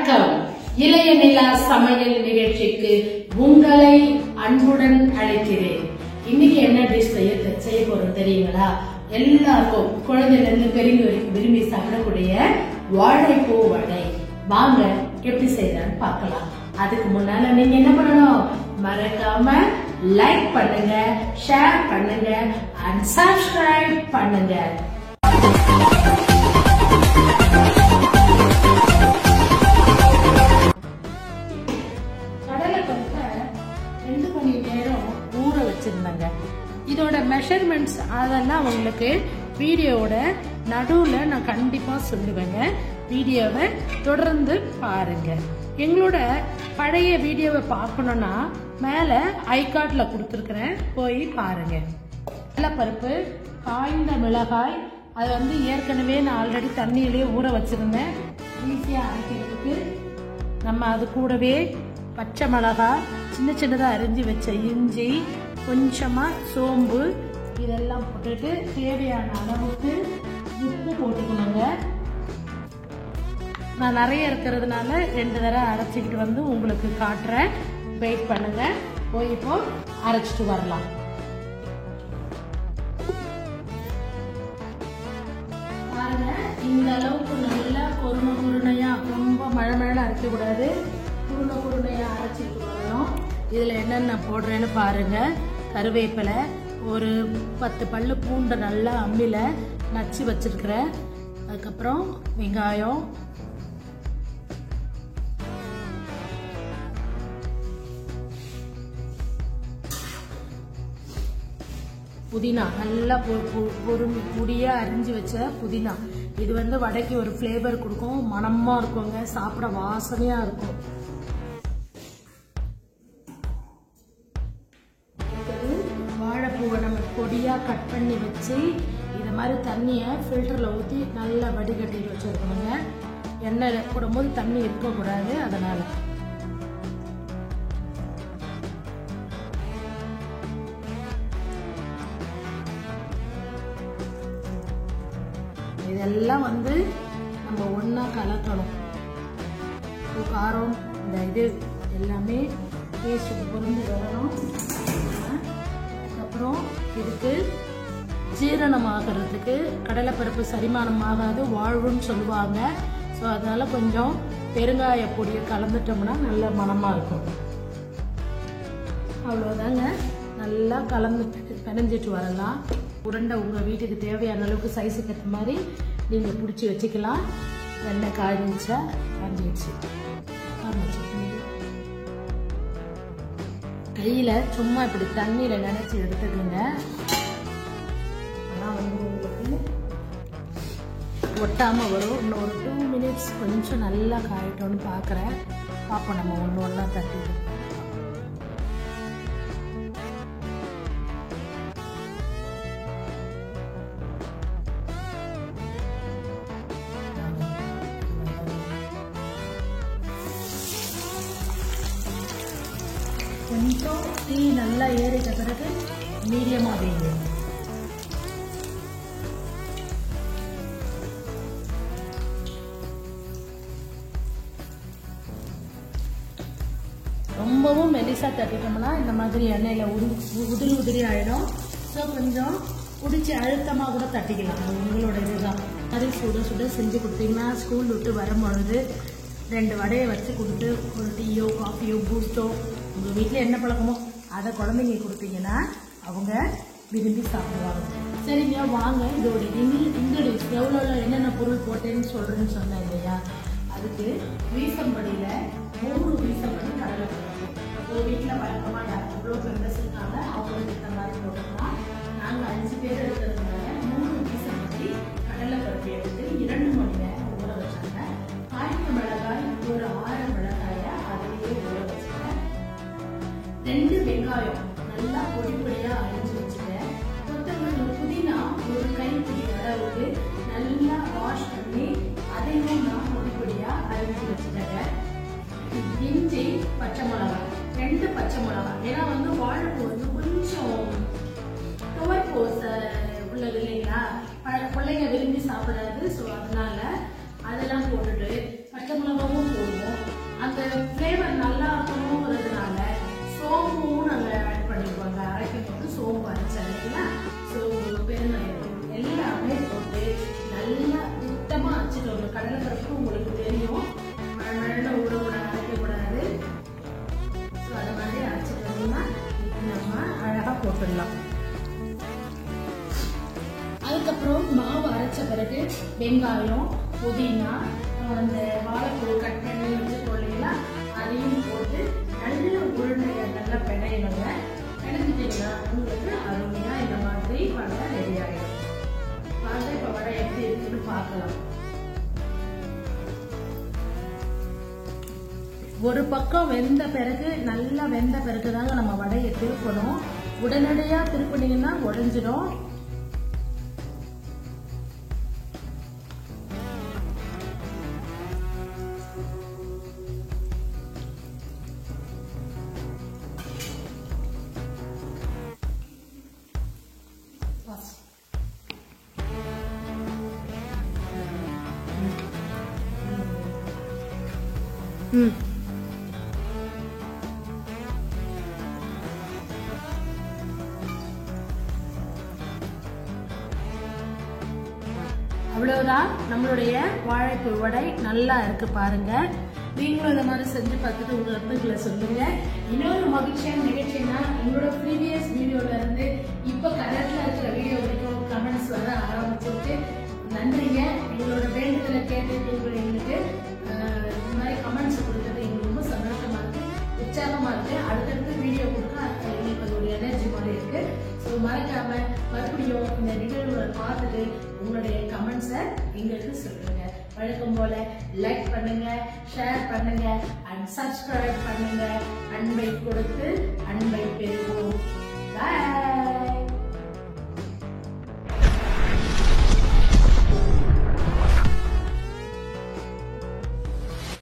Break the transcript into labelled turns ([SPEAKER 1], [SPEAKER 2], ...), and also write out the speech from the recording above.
[SPEAKER 1] வணக்கம். இளைய நிலா சமையல் நிகழ்ச்சிக்கு உங்களை அன்புடன் அழைக்கிறேன். இன்னைக்கு என்ன டிஷ் செய்ய போறோம் தெரியுங்களா? எல்லாருக்கும் குழந்தைல இருந்து பெரியவங்க வரைக்கும் விரும்பி சாப்பிடக்கூடிய வாழைப்பூ வடை. வாங்க எப்படி செய்யறான்னு பார்க்கலாம். அதுக்கு முன்னால நீங்க என்ன பண்ணணும்? மறக்காம லைக் பண்ணுங்க, ஷேர் பண்ணுங்க அண்ட் சப்ஸ்கிரைப் பண்ணுங்க. இதோட மெஷர்மெண்ட்ஸ் அதெல்லாம் உங்களுக்கு வீடியோட நடுவில் நான் கண்டிப்பா சொல்லுவேங்க. வீடியோவை தொடர்ந்து பாருங்க. எங்களோட பழைய வீடியோவை பார்க்கணும்னா மேலே ஐகார்ட்ல கொடுத்துருக்கிறேன், போய் பாருங்க. கடலைப்பருப்பு, காய்ந்த மிளகாய், அது ஏற்கனவே நான் ஆல்ரெடி தண்ணியிலே ஊற வச்சிருந்தேன் ஈஸியாக அரைக்கிறதுக்கு. நம்ம அது கூடவே பச்சை மிளகாய், சின்ன சின்னதாக அரிஞ்சு வச்ச இஞ்சி, கொஞ்சமா சோம்பு, இதெல்லாம் போட்டுட்டு தேவையான அளவுக்கு உப்பு போட்டுக்கணுங்க. நான் நிறைய இருக்கிறதுனால 2 தடவை அரைச்சிக்கிட்டு உங்களுக்கு காட்டுறேன். வெயிட் பண்ணுங்க, போய் இப்போ அரைச்சிட்டு வரலாம். பாருங்க, இந்த அளவுக்கு நல்லா குருணையா, ரொம்ப மழை அரைக்க கூடாது, குருணையா அரைச்சிட்டு வரணும். இதுல என்னென்ன போடுறேன்னு பாருங்க. கருவேப்பிலை, ஒரு 10 பல்லு பூண்டை நல்லா அம்மியில நச்சு வச்சிருக்கிறேன். அதுக்கப்புறம் வெங்காயம், புதினா, நல்லா பொடியா அரிஞ்சு வச்ச புதினா. இது வடைக்கு ஒரு ஃபிளேவர் கொடுக்கும், மணமா இருக்குங்க, சாப்பிட வாசனையா இருக்கும். வாழைப்பூவை நம்ம பொடியா கட் பண்ணி வச்சு இது மாதிரி தண்ணியை ஃபில்டர்ல ஊற்றி நல்லா வடிகட்டிட்டு வச்சிருக்கணுங்க. எண்ணெய் போடும்போது தண்ணி இருக்கக்கூடாது, அதனால. இதெல்லாம் நம்ம ஒன்னா கலக்கணும். காரம், இந்த இது எல்லாமே டேஸ்ட் பொருந்து வரணும். அப்புறம் இதுக்கு ஜீரணமாகிறதுக்கு கடலைப்பருப்பு செரிமானம் ஆகாது, வாழ்வுன்னு சொல்லுவாங்க. ஸோ அதனால கொஞ்சம் பெருங்காய பொடியை கலந்துட்டோம்னா நல்ல மணமாக இருக்கும். அவ்வளோதாங்க, நல்லா கலந்துட்டு பிணைஞ்சிட்டு வரலாம். உருண்டை உங்கள் வீட்டுக்கு தேவையான அளவுக்கு சைஸுக்கு ஏற்ற மாதிரி நீங்கள் பிடிச்சி வச்சுக்கலாம். எண்ணெய் காய்ச்சா காஞ்சிடுச்சு. கையில் சும்மா இப்படி தண்ணியில் நினைச்சு எடுத்துக்கோங்க. ஆனால் உங்களுக்கு ஒட்டாமல் வரும். இன்னும் ஒரு 2 மினிட்ஸ் கொஞ்சம் நல்லா காயட்டோன்னு பார்க்குறேன். பார்ப்போம், நம்ம ஒன்றா தட்டிட்டு. கொஞ்சம் டீ நல்லா ஏறிட்ட பிறகு மீடியமாக வைங்க. ரொம்பவும் மெலிசா தட்டிட்டோம்னா இந்த மாதிரி எண்ணெயில உதிரி ஆயிடும். ஸோ கொஞ்சம் பிடிச்சி அழுத்தமாக கூட தட்டிக்கலாம். உங்களோட இதுதான். அது சுட செஞ்சு கொடுத்தீங்கன்னா ஸ்கூல் விட்டு வரும்பொழுது 2 வடையை வச்சு கொடுத்து ஒரு டீயோ காஃபியோ பூஸ்டோ உங்கள் வீட்டில் என்ன பழக்கமோ அதை குழந்தைங்க கொடுத்தீங்கன்னா அவங்க விரும்பி சாப்பிடுவாங்க. சரிங்க, வாங்க இதோட இன்கிரீடியன்ஸ் எவ்வளோ என்னென்ன பொருள் போட்டேன்னு சொல்கிறேன்னு சொன்னேன் இல்லையா? அதுக்கு வீசம்படியில் 3 வீசம்படி கடலைப்பருப்பு. ஒரு வீட்டில் வழக்கமாக எவ்வளோ மெம்பர்ஸ் இருக்காங்க அவங்களுக்கு இந்த மாதிரி போட்டுக்கலாம். நாங்கள் 5 பேர் இருக்கிறதுனால 3 வீசம்படி கடலைப்பருப்பு எடுத்து 2 மணி நேரம் ஊற வச்சாங்க. காய்ந்த மிளகாய் ஒரு 6 மிளகாயை அதிலேயே ஊற வச்சுட்டேன். 2 வெங்காயம் நல்லா பொடியா அரிஞ்சு வச்சுட்டேன். கொத்தமல்லி, புதினா ஒரு கைப்பிடி அளவுக்கு நல்லா வாஷ் பண்ணி அதையும் நான் பொடியா அரிஞ்சு வச்சுட்டேன். இஞ்சி, பச்சை மிளகாய், 2 பச்சை மிளகாய். ஏன்னா வாழைப்பூ கொஞ்சம் துவைப்பூ உள்ளது இல்லைங்களா, பிள்ளைங்க விரும்பி சாப்பிடாது. ஸோ அதனால அதெல்லாம் போட்டுட்டு பச்சை மிளகாவும் போடுவோம். வெங்காயம், புதினா, அந்த வாழைப்பூ கட் பண்ணி வச்சு கொள்ளையில அதையும் போட்டு நல்ல உருண்டையை நல்லா பிணையணுங்க. பிணைஞ்சிட்டீங்கன்னா உங்களுக்கு அருமையா இந்த மாதிரி வடை ரெடி ஆகிடும். பார்த்து இப்போ வடை எப்படி இருக்குன்னு பார்க்கலாம். ஒரு பக்கம் வெந்த பிறகு, நல்லா வெந்த பிறகு தாங்க நம்ம வடையை திருப்பணும். உடனடியா திருப்பினீங்கன்னா உடைஞ்சிடும். அவ்வளவுதான், நம்மளுடைய வாழைப்பூ வடை நல்லா இருக்கு பாருங்க. நீங்களும் இந்த மாதிரி செஞ்சு பார்த்துட்டு உங்க கருத்துக்களை சொல்லுங்க. இன்னொரு மகிழ்ச்சியான நிகழ்ச்சினா, உங்களோட ப்ரீவியஸ் வீடியோல இருந்து இப்ப கரெக்ட்ல இருக்கிற வீடியோ வரைக்கும் கமெண்ட்ஸ் வர ஆரம்பிச்சிருக்கு. நன்றிங்க. எங்களோட வேண்டுதலை கேட்டு எங்களுக்கு இந்த மாதிரி கமெண்ட்ஸ் கொடுத்தது எங்களுக்கு ரொம்ப சந்தோஷமா இருக்கு, உற்சாகமா இருக்கு. அடுத்தடுத்து வீடியோ கொடுக்க எங்களுக்கு அது ஒரு எனர்ஜி மாதிரி இருக்கு. ஸோ மறக்காம மறுபடியும் இந்த நிகழ்வுகளை பார்த்துட்டு உங்களுடைய கமெண்ட்ஸை எங்களுக்கு சொல்லுங்க. வழக்கம் போல லைக் பண்ணுங்க, ஷேர் பண்ணுங்க அண்ட் சப்ஸ்கிரைப் பண்ணுங்க. அன்பை கொடுத்து அன்பை பெறுவோம்.